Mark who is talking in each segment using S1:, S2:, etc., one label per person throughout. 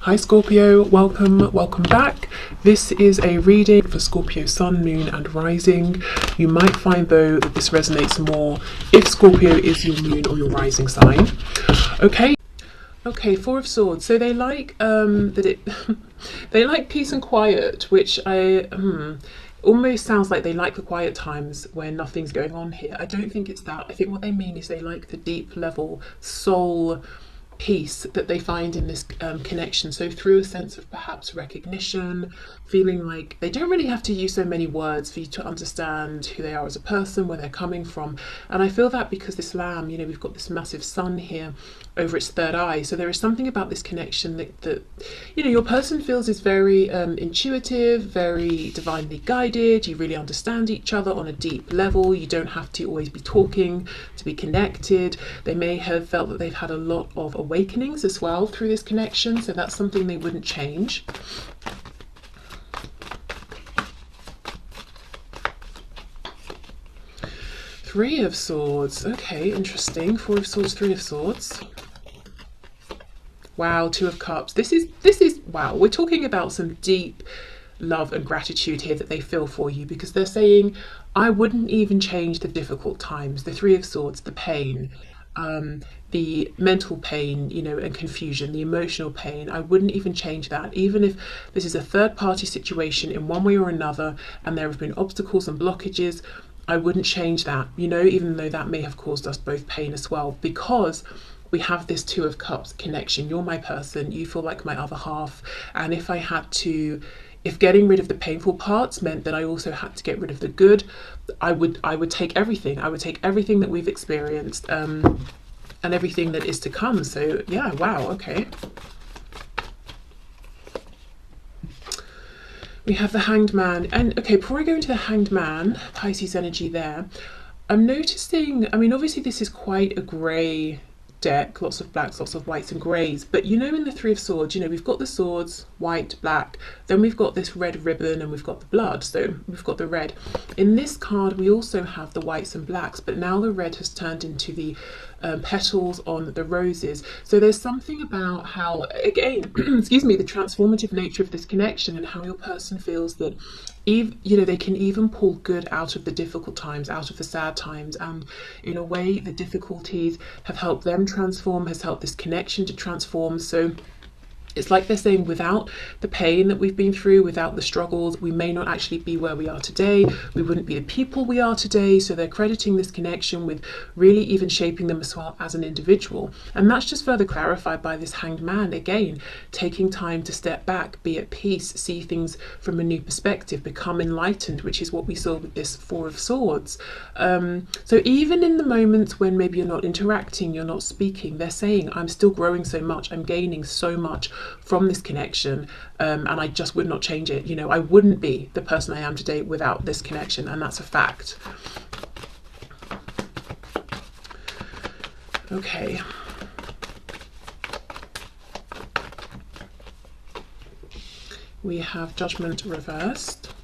S1: Hi Scorpio, welcome back. This is a reading for Scorpio Sun, Moon and Rising. You might find though that this resonates more if Scorpio is your moon or your rising sign. Okay, Four of Swords. So they like they like peace and quiet, which almost sounds like they like the quiet times when nothing's going on here. I don't think it's that. I think what they mean is they like the deep level soul peace that they find in this connection. So through a sense of perhaps recognition, feeling like they don't really have to use so many words for you to understand who they are as a person, where they're coming from. And I feel that because this lamb, you know, we've got this massive sun here over its third eye. So there is something about this connection that you know, your person feels is very intuitive, very divinely guided. You really understand each other on a deep level. You don't have to always be talking to be connected. They may have felt that they've had a lot of awakenings as well through this connection, so that's something they wouldn't change. Three of Swords. Okay, interesting. Four of Swords, Three of Swords. Wow, Two of Cups. This is wow, we're talking about some deep love and gratitude here that they feel for you, because they're saying, I wouldn't even change the difficult times, the Three of Swords, the pain, the mental pain, you know, and confusion, the emotional pain. I wouldn't even change that, even if this is a third party situation in one way or another and there have been obstacles and blockages. I wouldn't change that, you know, even though that may have caused us both pain as well, because we have this Two of Cups connection. You're my person, you feel like my other half. And if getting rid of the painful parts meant that I also had to get rid of the good, I would take everything. I would take everything that we've experienced and everything that is to come. So yeah, wow, okay. We have the Hanged Man. And okay, before I go into the Hanged Man, Pisces energy there, I'm noticing, I mean, obviously this is quite a grey deck, lots of blacks, lots of whites and greys, but you know, in the Three of Swords, you know, we've got the swords, white, black, then we've got this red ribbon and we've got the blood, so we've got the red. In this card we also have the whites and blacks, but now the red has turned into the petals on the roses. So there's something about how, again, excuse me, the transformative nature of this connection and how your person feels that you know, they can even pull good out of the difficult times, out of the sad times, and in a way the difficulties have helped them transform, has helped this connection to transform. So it's like they're saying, without the pain that we've been through, without the struggles, we may not actually be where we are today. We wouldn't be the people we are today. So they're crediting this connection with really even shaping them as well as an individual. And that's just further clarified by this Hanged Man, again, taking time to step back, be at peace, see things from a new perspective, become enlightened, which is what we saw with this Four of Swords. So even in the moments when maybe you're not interacting, you're not speaking, they're saying, I'm still growing so much, I'm gaining so much from this connection, and I just would not change it. You know, I wouldn't be the person I am today without this connection, and that's a fact. Okay. We have Judgment reversed.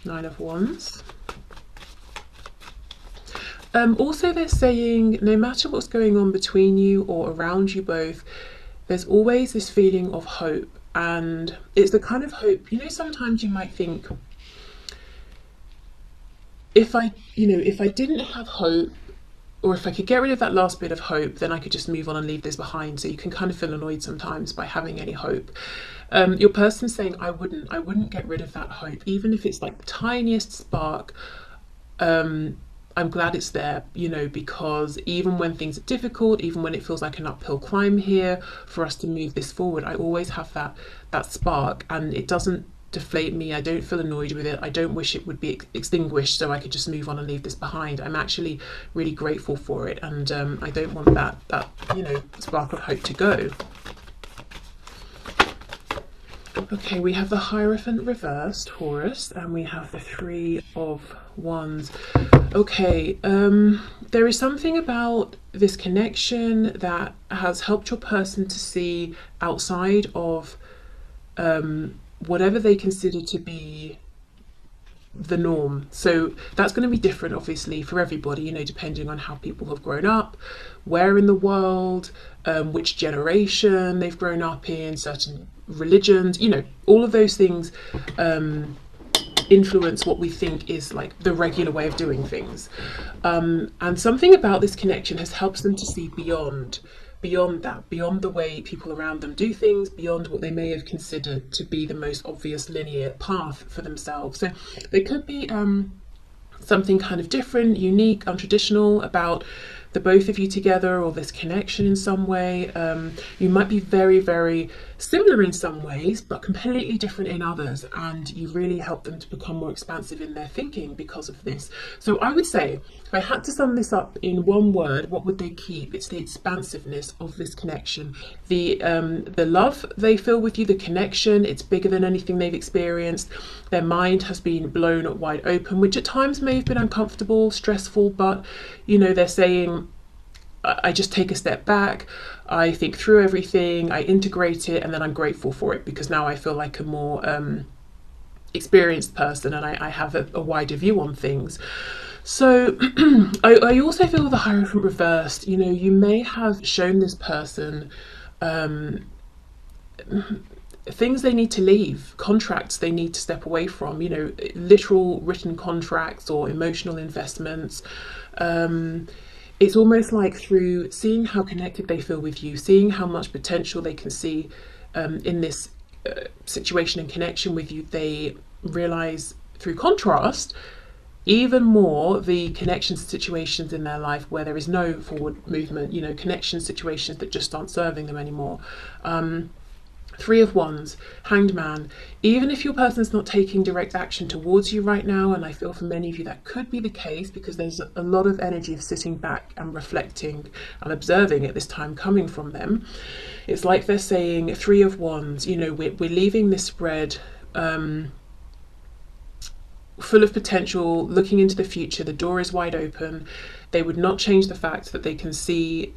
S1: Nine of Wands. Also they're saying, no matter what's going on between you or around you both, there's always this feeling of hope. And it's the kind of hope, you know, sometimes you might think, if I didn't have hope, or if I could get rid of that last bit of hope, then I could just move on and leave this behind. So you can kind of feel annoyed sometimes by having any hope. Your person's saying, I wouldn't get rid of that hope, even if it's like the tiniest spark. I'm glad it's there, you know, because even when things are difficult, even when it feels like an uphill climb here for us to move this forward, I always have that spark, and it doesn't deflate me. I don't feel annoyed with it. I don't wish it would be extinguished so I could just move on and leave this behind. I'm actually really grateful for it, and I don't want that you know, spark of hope to go. Okay, we have the Hierophant reversed, Taurus, and we have the Three of Wands. Okay, there is something about this connection that has helped your person to see outside of whatever they consider to be the norm. So that's going to be different, obviously, for everybody, you know, depending on how people have grown up, where in the world, which generation they've grown up in, certain religions, you know, all of those things influence what we think is like the regular way of doing things. And something about this connection has helped them to see beyond that, beyond the way people around them do things, beyond what they may have considered to be the most obvious linear path for themselves. So there could be something kind of different, unique, untraditional about the both of you together, or this connection in some way. You might be very, very similar in some ways, but completely different in others, and you really help them to become more expansive in their thinking because of this. So I would say, if I had to sum this up in one word, what would they keep? It's the expansiveness of this connection. The love they feel with you, the connection, it's bigger than anything they've experienced. Their mind has been blown wide open, which at times may have been uncomfortable, stressful, but you know, they're saying, I just take a step back, I think through everything, I integrate it, and then I'm grateful for it because now I feel like a more experienced person, and I have a wider view on things. So I also feel the Hierophant reversed, you know, you may have shown this person things they need to leave, contracts they need to step away from, you know, literal written contracts or emotional investments. It's almost like through seeing how connected they feel with you, seeing how much potential they can see in this situation and connection with you, they realize through contrast even more the connection situations in their life where there is no forward movement, you know, connection situations that just aren't serving them anymore. Three of Wands, Hanged Man. Even if your person's not taking direct action towards you right now, and I feel for many of you that could be the case because there's a lot of energy of sitting back and reflecting and observing at this time coming from them. It's like they're saying, Three of Wands, you know, we're leaving this spread full of potential, looking into the future. The door is wide open. They would not change the fact that they can see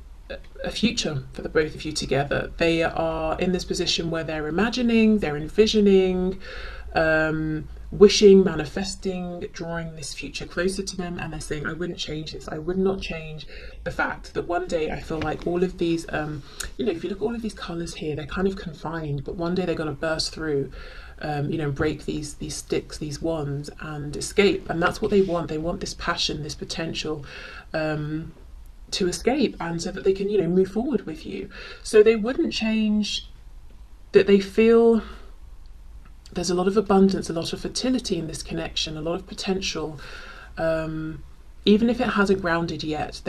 S1: a future for the both of you together. They are in this position where they're imagining, they're envisioning, wishing, manifesting, drawing this future closer to them, and they're saying, I wouldn't change this. I would not change the fact that one day I feel like all of these, you know, if you look at all of these colours here, they're kind of confined, but one day they're going to burst through, you know, break these sticks, these wands, and escape. And that's what they want. They want this passion, this potential, to escape, and so that they can, you know, move forward with you. So they wouldn't change that. They feel there's a lot of abundance, a lot of fertility in this connection, a lot of potential. Even if it hasn't grounded yet,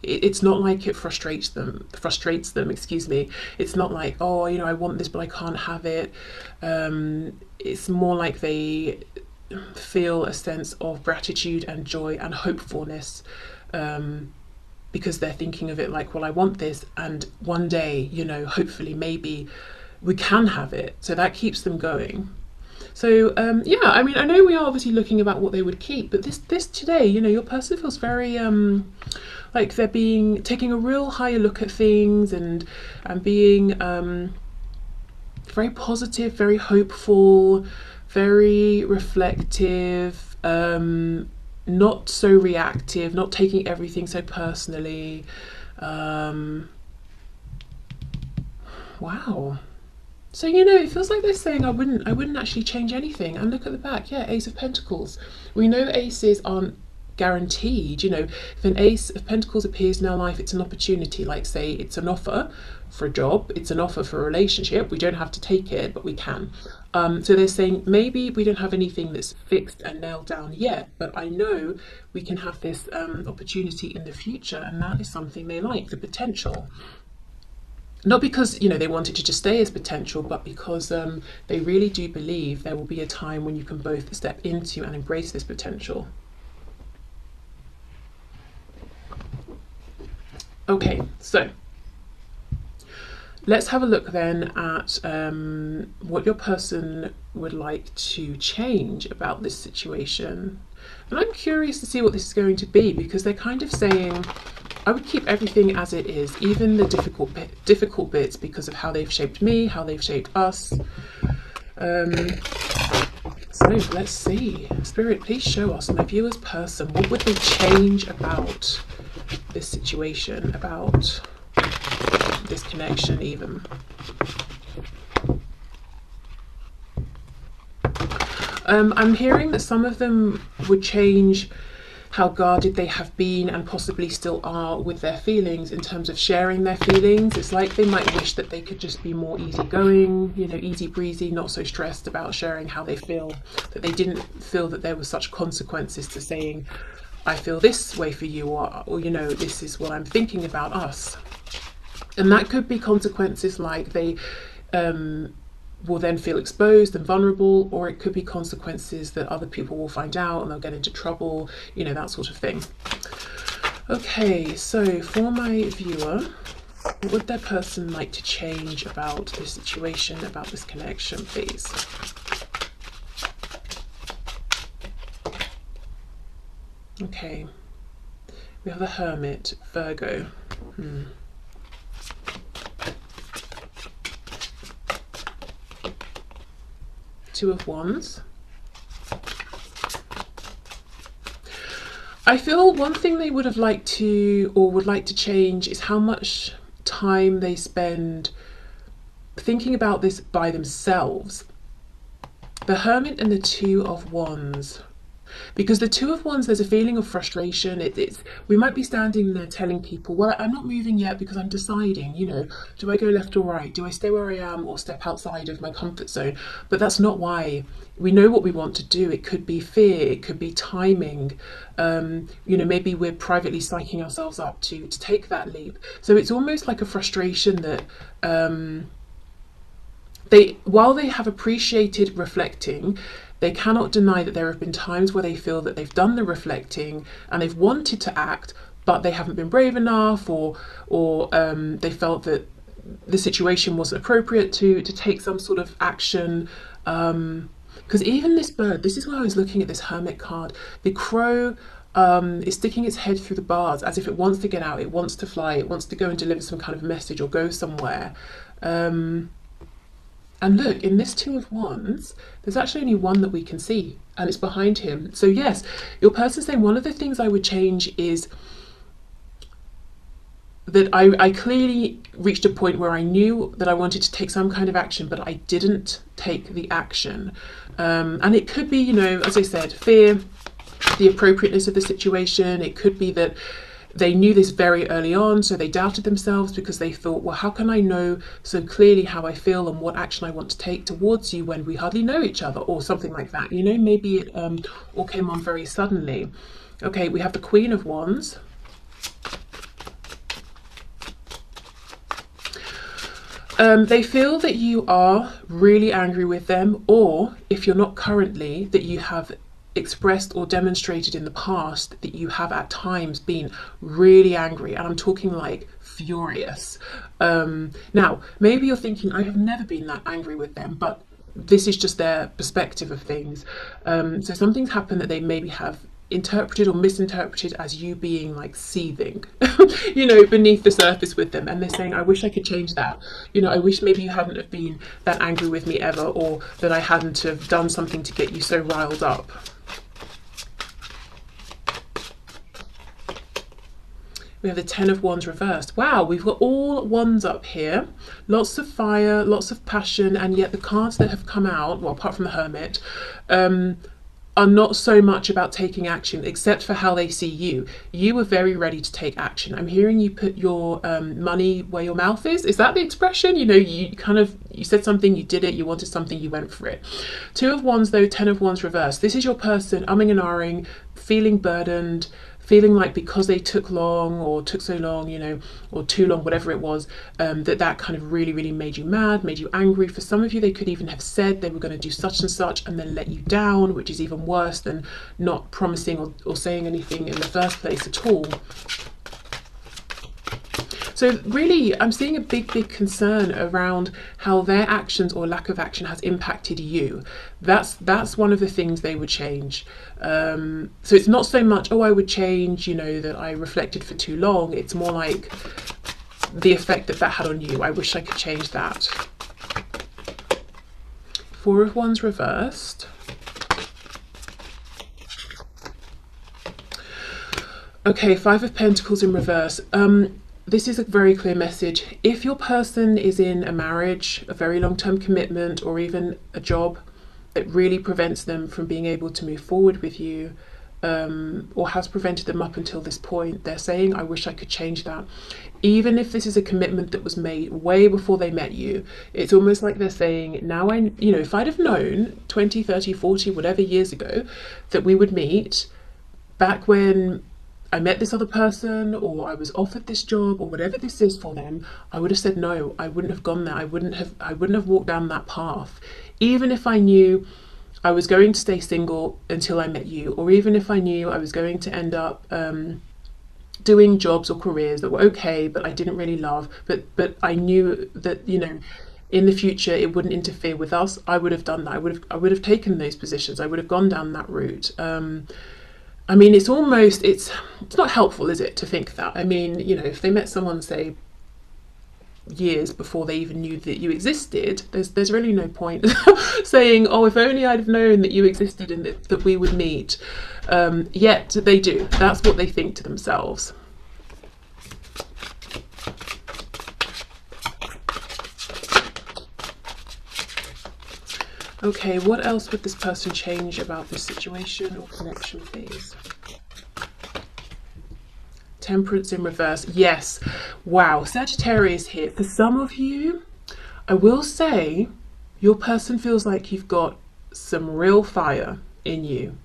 S1: it's not like it frustrates them, excuse me. It's not like, oh, you know, I want this but I can't have it. It's more like they feel a sense of gratitude and joy and hopefulness, because they're thinking of it like, well, I want this, and one day, you know, hopefully, maybe we can have it. So that keeps them going. So yeah, I mean, I know we are obviously looking about what they would keep, but this today, you know, your person feels very like they're taking a real higher look at things, and being very positive, very hopeful, very reflective, not so reactive, not taking everything so personally. Wow. So, you know, it feels like they're saying, I wouldn't actually change anything. And look at the back, yeah, Ace of Pentacles. We know aces aren't guaranteed. You know, if an Ace of Pentacles appears in our life, it's an opportunity. Like, say it's an offer for a job, it's an offer for a relationship. We don't have to take it, but we can. So they're saying, maybe we don't have anything that's fixed and nailed down yet, but I know we can have this opportunity in the future, and that is something they like, the potential. Not because, you know, they want it to just stay as potential, but because they really do believe there will be a time when you can both step into and embrace this potential. Okay, so let's have a look then at what your person would like to change about this situation. And I'm curious to see what this is going to be, because they're kind of saying, I would keep everything as it is, even the difficult bits, because of how they've shaped me, how they've shaped us. So So let's see. Spirit, please show us, my viewer's person, what would they change about this situation, about this connection even. I'm hearing that some of them would change how guarded they have been and possibly still are with their feelings in terms of sharing their feelings. It's like they might wish that they could just be more easygoing, you know, easy breezy, not so stressed about sharing how they feel, that they didn't feel that there were such consequences to saying, I feel this way for you, or you know, this is what I'm thinking about us. And that could be consequences like they will then feel exposed and vulnerable, or it could be consequences that other people will find out and they'll get into trouble, you know, that sort of thing. Okay, so for my viewer, what would their person like to change about this situation, about this connection, please? Okay, we have the Hermit, Virgo. Two of Wands. I feel one thing they would have liked to, or would like to change, is how much time they spend thinking about this by themselves. The Hermit and the Two of Wands. Because the Two of Wands, there's a feeling of frustration. We might be standing there telling people, well, I'm not moving yet because I'm deciding, you know, do I go left or right? Do I stay where I am or step outside of my comfort zone? But that's not why. We know what we want to do. It could be fear, it could be timing. You know, maybe we're privately psyching ourselves up to take that leap. So it's almost like a frustration that while they have appreciated reflecting, they cannot deny that there have been times where they feel that they've done the reflecting and they've wanted to act, but they haven't been brave enough, or they felt that the situation wasn't appropriate to take some sort of action. Because even this bird, this is why I was looking at this Hermit card. The crow is sticking its head through the bars as if it wants to get out, it wants to fly, it wants to go and deliver some kind of message or go somewhere. And look, in this Two of Wands, there's actually only one that we can see, and it's behind him. So yes, your person's saying one of the things I would change is that I clearly reached a point where I knew that I wanted to take some kind of action, but I didn't take the action. And it could be, you know, as I said, fear, the appropriateness of the situation. It could be that they knew this very early on, so they doubted themselves because they thought, well, how can I know so clearly how I feel and what action I want to take towards you when we hardly know each other, or something like that. You know, maybe it all came on very suddenly. Okay, we have the Queen of Wands. They feel that you are really angry with them, or if you're not currently, that you have expressed or demonstrated in the past that you have at times been really angry, and I'm talking like furious. Now, maybe you're thinking, I have never been that angry with them, but this is just their perspective of things. So something's happened that they maybe have interpreted or misinterpreted as you being like seething, you know, beneath the surface with them, and they're saying, I wish I could change that. You know, I wish maybe you hadn't have been that angry with me ever, or that I hadn't have done something to get you so riled up. We have the Ten of Wands reversed. Wow, we've got all wands up here. Lots of fire, lots of passion, and yet the cards that have come out, well, apart from the Hermit, are not so much about taking action, except for how they see you. You were very ready to take action. I'm hearing you put your money where your mouth is. Is that the expression? You know, you said something, you did it, you wanted something, you went for it. Two of Wands though, Ten of Wands reversed. This is your person umming and ahhing, feeling burdened, feeling like because they took long or took so long, you know, or too long, whatever it was, that kind of really, really made you mad, made you angry. For some of you, they could even have said they were going to do such and such and then let you down, which is even worse than not promising or saying anything in the first place at all. So really, I'm seeing a big, big concern around how their actions or lack of action has impacted you. That's one of the things they would change. So it's not so much, oh, I would change, you know, that I reflected for too long. It's more like the effect that had on you. I wish I could change that. Four of Wands reversed. Okay, Five of Pentacles in reverse. This is a very clear message. If your person is in a marriage, a very long-term commitment, or even a job that really prevents them from being able to move forward with you, or has prevented them up until this point, they're saying, I wish I could change that. Even if this is a commitment that was made way before they met you, it's almost like they're saying, now if I'd have known 20, 30, 40, whatever years ago that we would meet back when I met this other person, or I was offered this job, or whatever this is for them, I would have said no. I wouldn't have gone there. I wouldn't have walked down that path. Even if I knew I was going to stay single until I met you, or even if I knew I was going to end up doing jobs or careers that were okay, but I didn't really love, but I knew that, in the future it wouldn't interfere with us, I would have done that. I would have taken those positions. I would have gone down that route. I mean, it's not helpful, is it, to think that? I mean, if they met someone, say, years before they even knew that you existed, there's really no point saying, oh, if only I'd have known that you existed and that we would meet. Yet they do. That's what they think to themselves. Okay, what else would this person change about this situation or connection, please? Temperance in reverse. Yes. Wow. Sagittarius here. For some of you, I will say your person feels like you've got some real fire in you.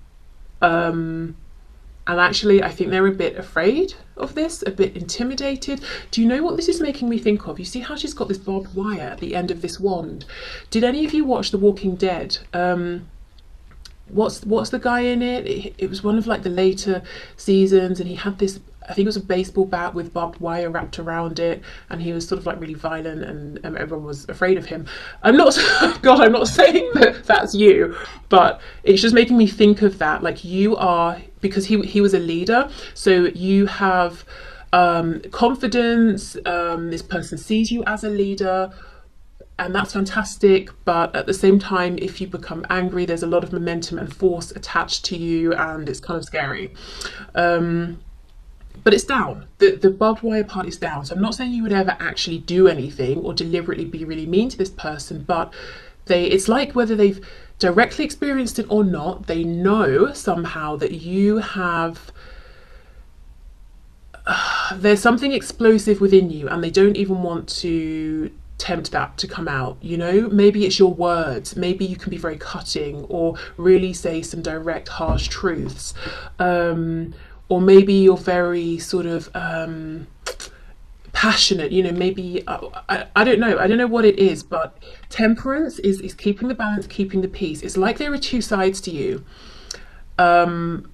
S1: And actually, I think they're a bit afraid of this, a bit intimidated. Do you know what this is making me think of? You see how she's got this barbed wire at the end of this wand? Did any of you watch The Walking Dead? What's the guy in it? It was one of like the later seasons, and he had this, I think it was a baseball bat with barbed wire wrapped around it, and he was sort of like really violent, and everyone was afraid of him. I'm not saying that that's you, but it's just making me think of that. Like, you are, because he was a leader, so you have confidence. This person sees you as a leader, and that's fantastic. But at the same time, if you become angry, there's a lot of momentum and force attached to you, and it's kind of scary. But it's down. The barbed wire part is down. So I'm not saying you would ever actually do anything or deliberately be really mean to this person, but it's like whether they've directly experienced it or not, they know somehow that you have, there's something explosive within you, and they don't even want to tempt that to come out. Maybe it's your words, maybe you can be very cutting or really say some direct harsh truths, or maybe you're very sort of passionate, maybe I don't know what it is, but temperance is keeping the balance, keeping the peace. It's like there are two sides to you, and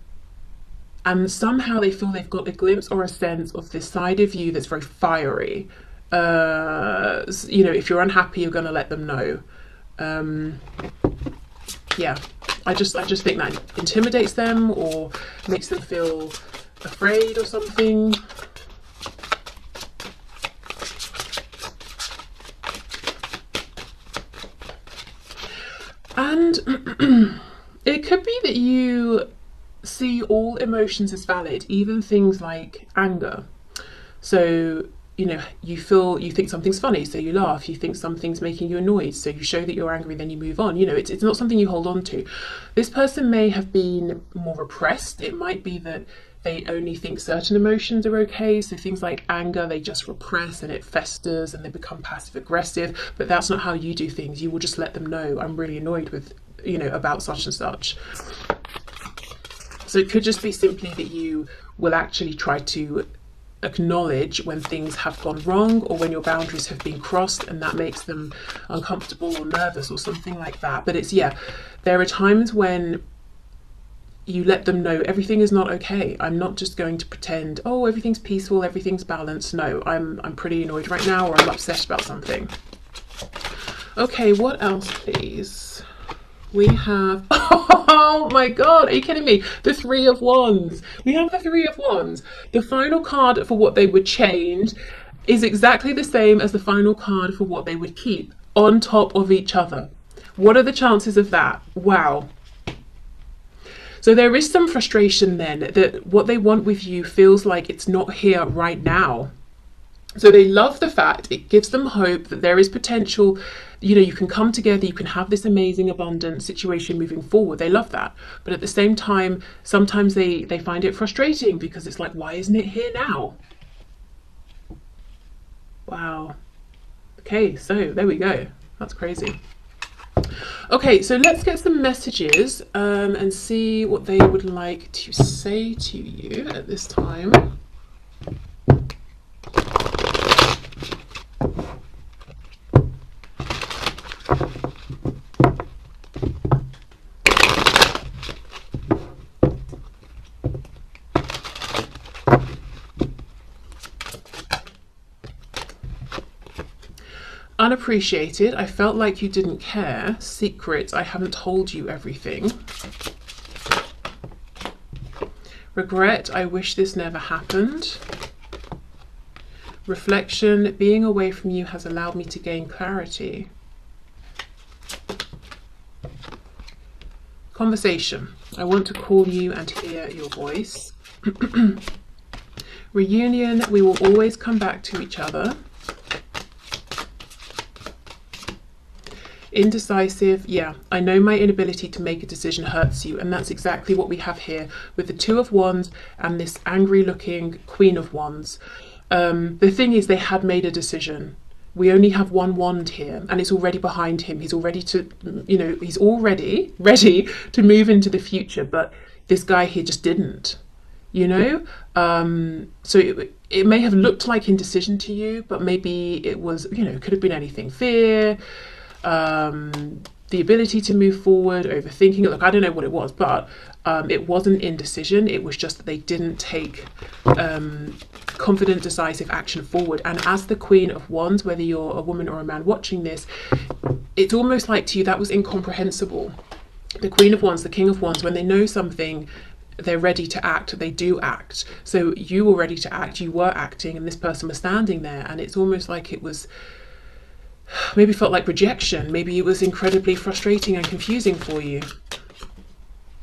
S1: somehow they feel they've got a glimpse or a sense of this side of you that's very fiery. If you're unhappy, you're going to let them know. Yeah, I just think that intimidates them or makes them feel afraid or something. And it could be that you see all emotions as valid, even things like anger. So you think something's funny, so you laugh. You think something's making you annoyed, so you show that you're angry, then you move on. It's not something you hold on to. This person may have been more repressed. It might be that they only think certain emotions are okay. So things like anger, they just repress and it festers and they become passive aggressive. But that's not how you do things. You will just let them know, I'm really annoyed with, about such and such. So it could just be simply that you will actually try to acknowledge when things have gone wrong or when your boundaries have been crossed, and that makes them uncomfortable or nervous or something like that. But there are times when you let them know everything is not okay. I'm not just going to pretend, oh, everything's peaceful, everything's balanced. No, I'm pretty annoyed right now, or I'm upset about something. Okay, what else, please? We have, oh my God, are you kidding me? The Three of Wands. We have the Three of Wands. The final card for what they would change is exactly the same as the final card for what they would keep, on top of each other. What are the chances of that? Wow. So there is some frustration then that what they want with you feels like it's not here right now. So they love the fact it gives them hope that there is potential, you can come together, you can have this amazing, abundant situation moving forward. They love that. But at the same time, sometimes they find it frustrating because it's like, why isn't it here now? Wow. Okay, so there we go. That's crazy. Okay, so let's get some messages and see what they would like to say to you at this time. Unappreciated, I felt like you didn't care. Secret, I haven't told you everything. Regret, I wish this never happened. Reflection, being away from you has allowed me to gain clarity. Conversation, I want to call you and hear your voice. Reunion, we will always come back to each other. Indecisive, yeah, I know my inability to make a decision hurts you, and that's exactly what we have here with the Two of Wands and this angry looking Queen of Wands. The thing is, they had made a decision. We only have one wand here, and it's already behind him. He's already he's already ready to move into the future, but this guy here just didn't, so it may have looked like indecision to you, but maybe it was, it could have been anything. Fear, the ability to move forward, overthinking it. Look, I don't know what it was, but it wasn't indecision. It was just that they didn't take confident, decisive action forward. And as the Queen of Wands, whether you're a woman or a man watching this, it's almost like to you that was incomprehensible. The Queen of Wands, the King of Wands, when they know something, they're ready to act, they do act. So you were ready to act, you were acting, and this person was standing there, and it's almost like it was, maybe felt like rejection. Maybe it was incredibly frustrating and confusing for you.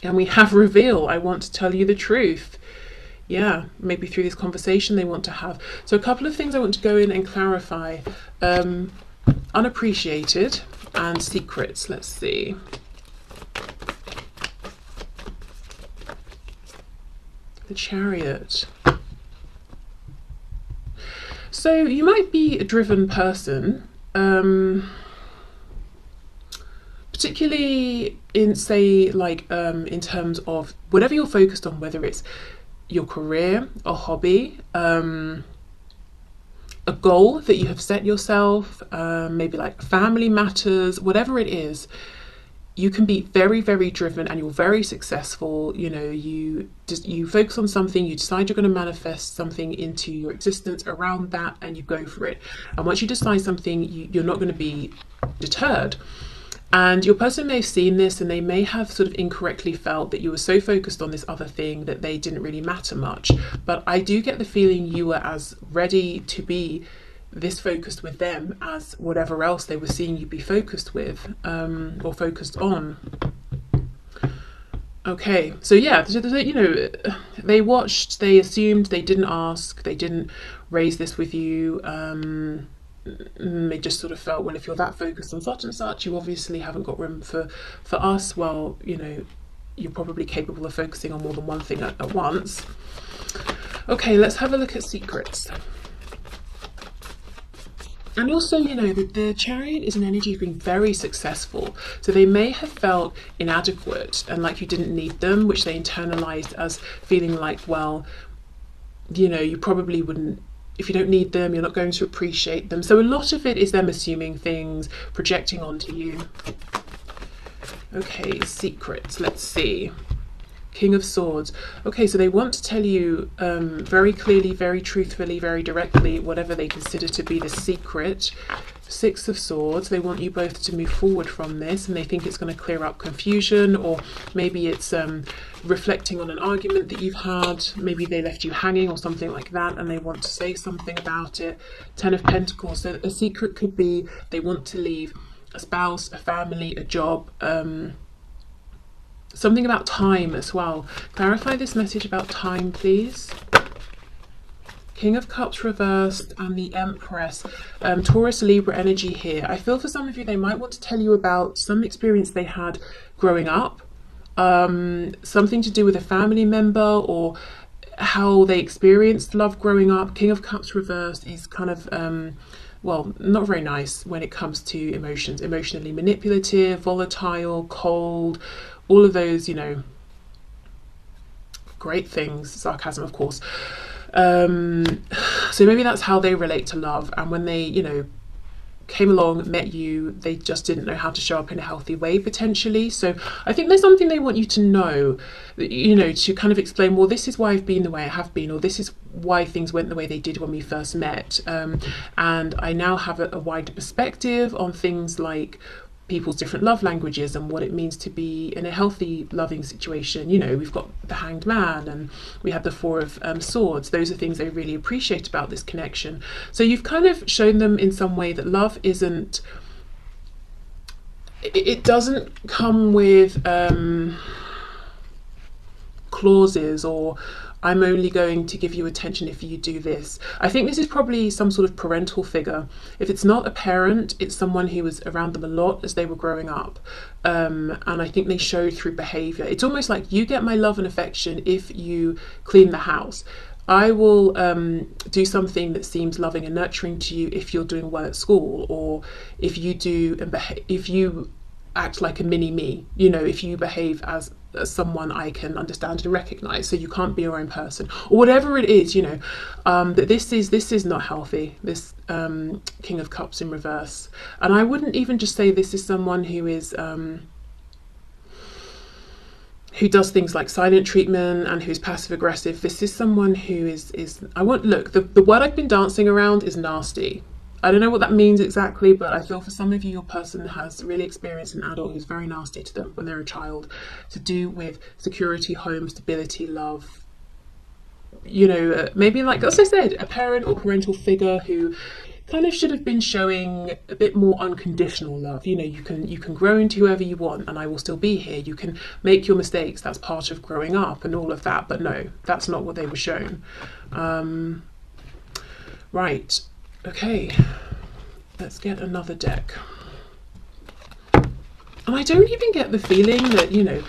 S1: And we have reveal, I want to tell you the truth. Yeah, maybe through this conversation they want to have. So a couple of things I want to go in and clarify. Unappreciated and secrets. Let's see. The Chariot. So you might be a driven person, particularly in, say, like in terms of whatever you're focused on, whether it's your career, a hobby, a goal that you have set yourself, maybe like family matters, whatever it is. You can be very, very driven and you're very successful. You focus on something, you decide you're going to manifest something into your existence around that, and you go for it. And once you decide something, you're not going to be deterred. And your person may have seen this, and they may have sort of incorrectly felt that you were so focused on this other thing that they didn't really matter much. But I do get the feeling you were as ready to be this focused with them as whatever else they were seeing you be focused with, or focused on. Okay, so yeah, they watched, they assumed, they didn't ask, they didn't raise this with you. They just sort of felt, well, if you're that focused on such and such, you obviously haven't got room for us. Well, you're probably capable of focusing on more than one thing at once. Okay, let's have a look at secrets. And also, the Chariot is an energy of being very successful. So they may have felt inadequate and like you didn't need them, which they internalized as feeling like, well, you probably wouldn't, if you don't need them, you're not going to appreciate them. So a lot of it is them assuming things, projecting onto you. Okay, secrets, let's see. King of Swords. Okay, so they want to tell you very clearly, very truthfully, very directly, whatever they consider to be the secret. Six of Swords. They want you both to move forward from this, and they think it's going to clear up confusion, or maybe it's reflecting on an argument that you've had. Maybe they left you hanging or something like that, and they want to say something about it. Ten of Pentacles. So a secret could be they want to leave a spouse, a family, a job, Something about time as well. Clarify this message about time, please. King of Cups reversed and the Empress. Taurus, Libra energy here. I feel for some of you, they might want to tell you about some experience they had growing up. Something to do with a family member or how they experienced love growing up. King of Cups reversed is kind of, well, not very nice when it comes to emotions. Emotionally manipulative, volatile, cold, all of those, you know, great things. Sarcasm, of course. So maybe that's how they relate to love. And when they, you know, came along, met you, they just didn't know how to show up in a healthy way, potentially. So I think there's something they want you to know, you know, to kind of explain, well, this is why I've been the way I have been, or this is why things went the way they did when we first met. And I now have a wider perspective on things like people's different love languages and what it means to be in a healthy loving situation. You know, we've got the Hanged Man and we have the Four of Swords. Those are things they really appreciate about this connection. So you've kind of shown them in some way that love isn't, it doesn't come with clauses or I'm only going to give you attention if you do this. I think this is probably some sort of parental figure. If it's not a parent, it's someone who was around them a lot as they were growing up. And I think they show through behavior. It's almost like you get my love and affection if you clean the house. I will do something that seems loving and nurturing to you if you're doing well at school, or if you do and if you act like a mini me, you know, if you behave as someone I can understand and recognize, so you can't be your own person, or whatever it is, you know. That this is not healthy, this King of Cups in reverse. And I wouldn't even just say this is someone who is who does things like silent treatment and who's passive aggressive. This is someone who is the word I've been dancing around is nasty. I don't know what that means exactly, but I feel for some of you, your person has really experienced an adult who's very nasty to them when they're a child, to do with security, home, stability, love. You know, maybe like, as I said, a parent or parental figure who kind of should have been showing a bit more unconditional love. You know, you can grow into whoever you want and I will still be here. You can make your mistakes. That's part of growing up and all of that. But no, that's not what they were shown. Right. Okay, let's get another deck. And I don't even get the feeling that, you know,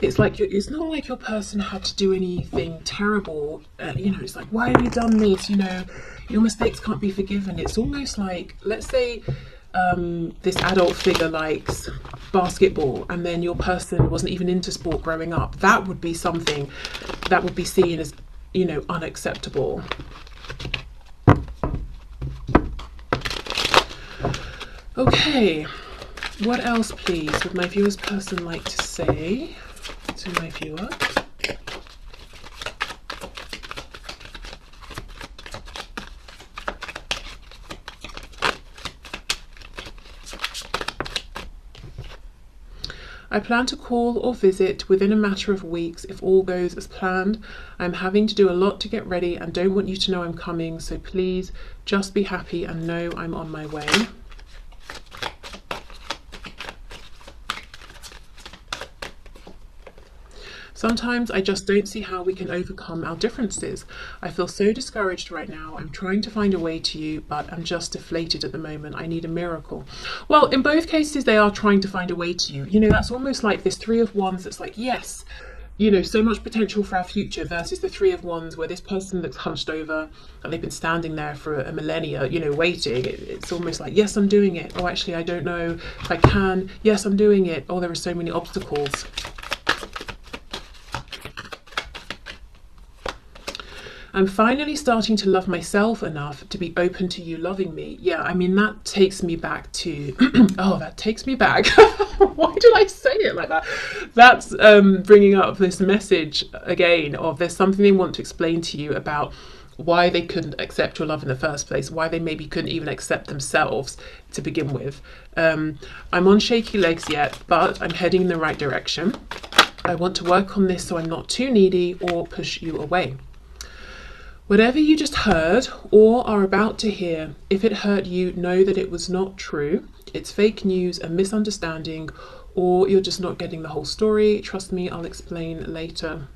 S1: it's like it's not like your person had to do anything terrible. You know, it's like, why have you done this? You know, your mistakes can't be forgiven. It's almost like, let's say this adult figure likes basketball and then your person wasn't even into sport growing up. That would be something that would be seen as, you know, unacceptable. Okay, what else, please, would my viewer's person like to say to my viewer? I plan to call or visit within a matter of weeks if all goes as planned. I'm having to do a lot to get ready and don't want you to know I'm coming, so please just be happy and know I'm on my way. Sometimes I just don't see how we can overcome our differences. I feel so discouraged right now. I'm trying to find a way to you, but I'm just deflated at the moment. I need a miracle. Well, in both cases, they are trying to find a way to you. You know, that's almost like this Three of Wands that's like, yes, you know, so much potential for our future, versus the Three of Wands where this person looks hunched over and they've been standing there for a millennia, you know, waiting. It's almost like, yes, I'm doing it. Oh, actually, I don't know if I can. Yes, I'm doing it. Oh, there are so many obstacles. I'm finally starting to love myself enough to be open to you loving me. Yeah, I mean, that takes me back to, oh, that takes me back. Why did I say it like that? That's bringing up this message again of there's something they want to explain to you about why they couldn't accept your love in the first place, why they maybe couldn't even accept themselves to begin with. I'm on shaky legs yet, but I'm heading in the right direction. I want to work on this so I'm not too needy or push you away. Whatever you just heard or are about to hear, if it hurt you, know that it was not true. It's fake news, a misunderstanding, or you're just not getting the whole story. Trust me, I'll explain later.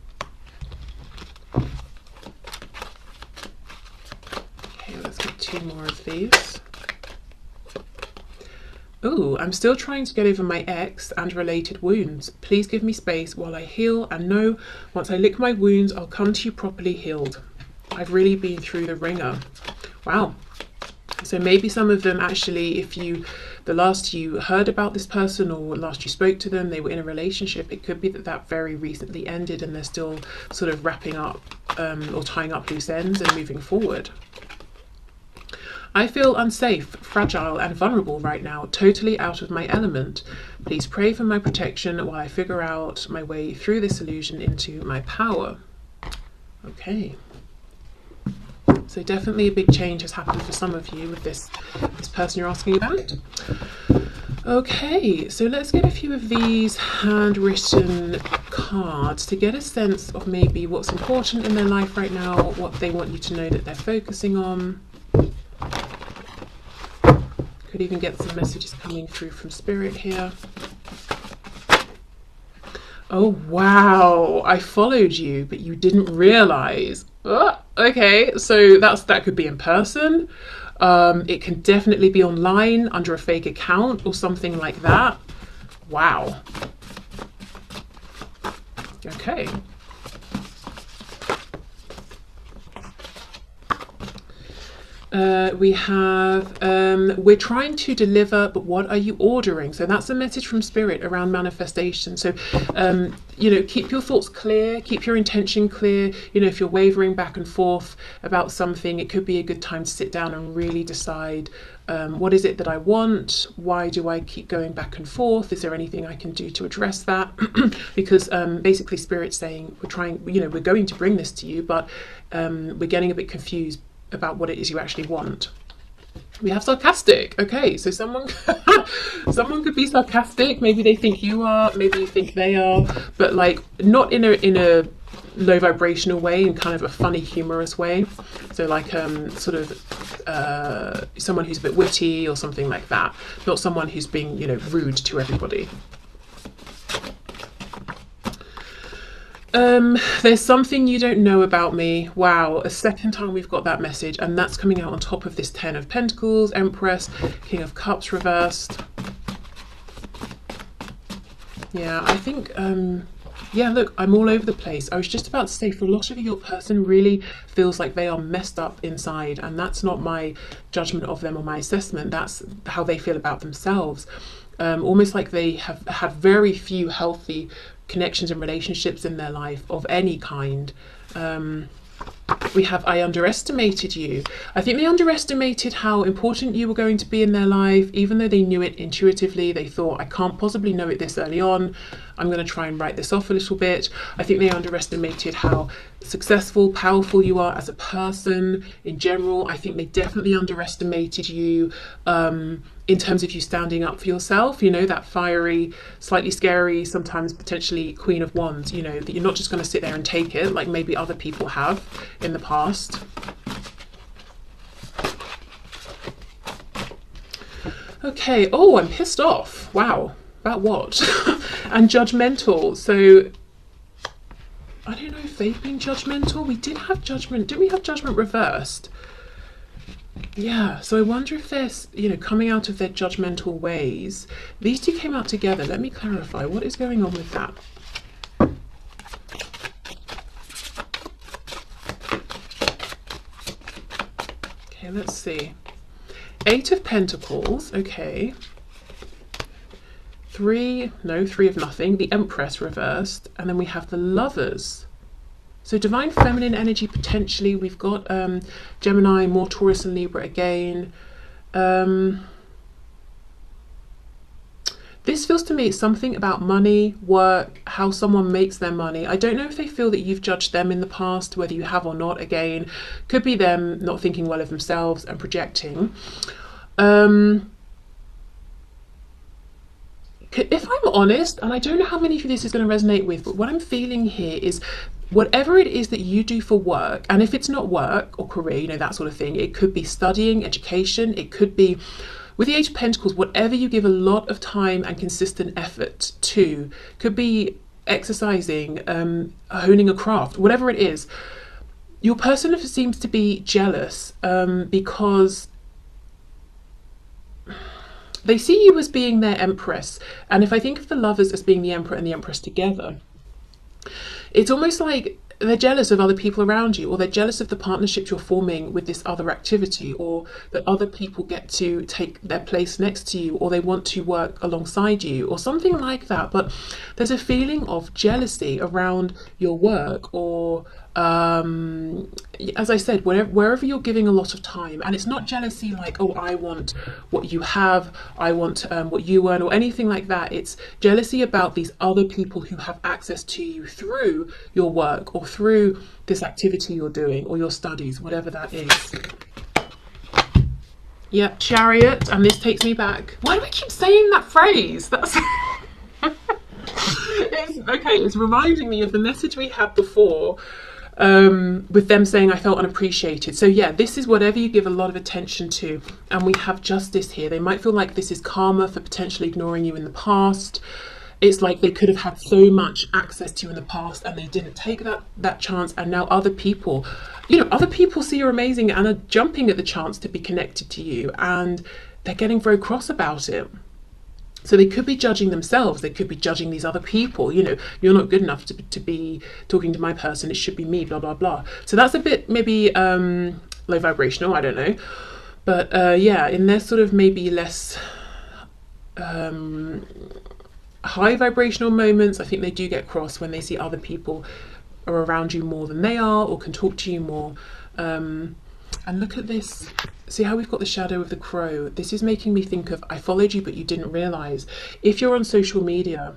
S1: Okay, let's get 2 more of these. Ooh, I'm still trying to get over my ex and related wounds. Please give me space while I heal, and know once I lick my wounds, I'll come to you properly healed. I've really been through the ringer. Wow. So maybe some of them actually, if the last you heard about this person or last you spoke to them, they were in a relationship, it could be that that very recently ended and they're still sort of wrapping up or tying up loose ends and moving forward. I feel unsafe, fragile and vulnerable right now, totally out of my element. Please pray for my protection while I figure out my way through this illusion into my power. Okay. So definitely a big change has happened for some of you with this person you're asking about. Okay, so let's get a few of these handwritten cards to get a sense of maybe what's important in their life right now, what they want you to know that they're focusing on. Could even get some messages coming through from Spirit here. Oh, wow, I followed you, but you didn't realize. Oh, okay, so that could be in person. It can definitely be online under a fake account or something like that. Wow. Okay. We have, we're trying to deliver, but what are you ordering? So that's a message from Spirit around manifestation. So, you know, keep your thoughts clear, keep your intention clear. You know, if you're wavering back and forth about something, it could be a good time to sit down and really decide, what is it that I want? Why do I keep going back and forth? Is there anything I can do to address that? Because basically Spirit's saying, we're trying, you know, we're going to bring this to you, but we're getting a bit confused about what it is you actually want. We have sarcastic. Okay, so someone could be sarcastic. Maybe they think you are, maybe you think they are, but like not in a low vibrational way, in kind of a funny, humorous way. So like sort of someone who's a bit witty or something like that. Not someone who's being, you know, rude to everybody. There's something you don't know about me. Wow, a second time we've got that message, and that's coming out on top of this 10 of Pentacles, Empress, King of Cups reversed. Yeah, I think, yeah, look, I'm all over the place. I was just about to say, for a lot of you, your person really feels like they are messed up inside, and that's not my judgment of them or my assessment. That's how they feel about themselves. Almost like they have had very few healthy connections and relationships in their life of any kind. We have, I underestimated you. I think they underestimated how important you were going to be in their life, even though they knew it intuitively. They thought, I can't possibly know it this early on. I'm going to try and write this off a little bit. I think they underestimated how successful, powerful you are as a person in general. I think they definitely underestimated you in terms of you standing up for yourself, you know, that fiery, slightly scary, sometimes potentially Queen of Wands, you know, that you're not just going to sit there and take it like maybe other people have in the past. Okay, oh, I'm pissed off. Wow, about what? And judgmental. So I don't know if they've been judgmental. We did have judgment. Didn't we have judgment reversed? Yeah, so I wonder if they're, you know, coming out of their judgmental ways. These two came out together. Let me clarify. What is going on with that? Okay, let's see. 8 of Pentacles. Okay. 3 of nothing. The Empress reversed. And then we have the Lovers. So divine feminine energy potentially. We've got Gemini, more Taurus and Libra again. This feels to me something about money, work, how someone makes their money. I don't know if they feel that you've judged them in the past, whether you have or not. Again, could be them not thinking well of themselves and projecting. If I'm honest, and I don't know how many of you this is going to resonate with, but what I'm feeling here is whatever it is that you do for work, and if it's not work or career, you know, that sort of thing, it could be studying, education, it could be With the Eight of Pentacles, whatever you give a lot of time and consistent effort to, could be exercising, honing a craft, whatever it is, your person seems to be jealous because they see you as being their empress. And if I think of the lovers as being the emperor and the empress together, it's almost like they're jealous of other people around you, or they're jealous of the partnership you're forming with this other activity, or that other people get to take their place next to you, or they want to work alongside you, or something like that. But there's a feeling of jealousy around your work, or as I said, wherever you're giving a lot of time. And it's not jealousy like, oh, I want what you have, I want what you earn, or anything like that. It's jealousy about these other people who have access to you through your work, or through this activity you're doing, or your studies, whatever that is. Yeah, Chariot. And this takes me back. Why do I keep saying that phrase? That's it's reminding me of the message we had before, with them saying I felt unappreciated. So yeah, this is whatever you give a lot of attention to. And we have Justice here. They might feel like this is karma for potentially ignoring you in the past. It's like they could have had so much access to you in the past and they didn't take that chance, and now other people, other people see you're amazing and are jumping at the chance to be connected to you, and they're getting very cross about it. So they could be judging themselves, they could be judging these other people, you're not good enough to be talking to my person, it should be me, blah, blah, blah. So that's a bit maybe low vibrational, I don't know. But yeah, in their sort of maybe less high vibrational moments, I think they do get cross when they see other people are around you more than they are, or can talk to you more. And look at this. See how we've got the shadow of the crow? This is making me think of, I followed you but you didn't realize. If you're on social media,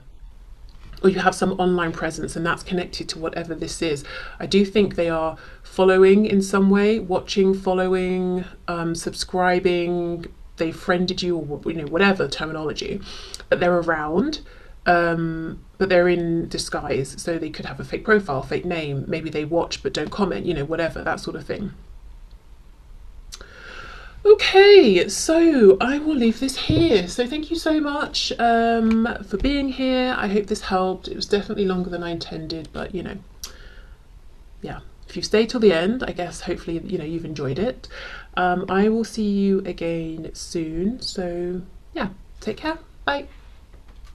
S1: or you have some online presence and that's connected to whatever this is, I do think they are following in some way, watching, following, subscribing, they friended you, or whatever terminology, but they're around, but they're in disguise. So they could have a fake profile, fake name, maybe they watch but don't comment, whatever, that sort of thing. Okay, so I will leave this here. So thank you so much for being here. I hope this helped. It was definitely longer than I intended, but yeah, if you stay till the end, I guess hopefully you've enjoyed it. I will see you again soon. So yeah, take care. Bye.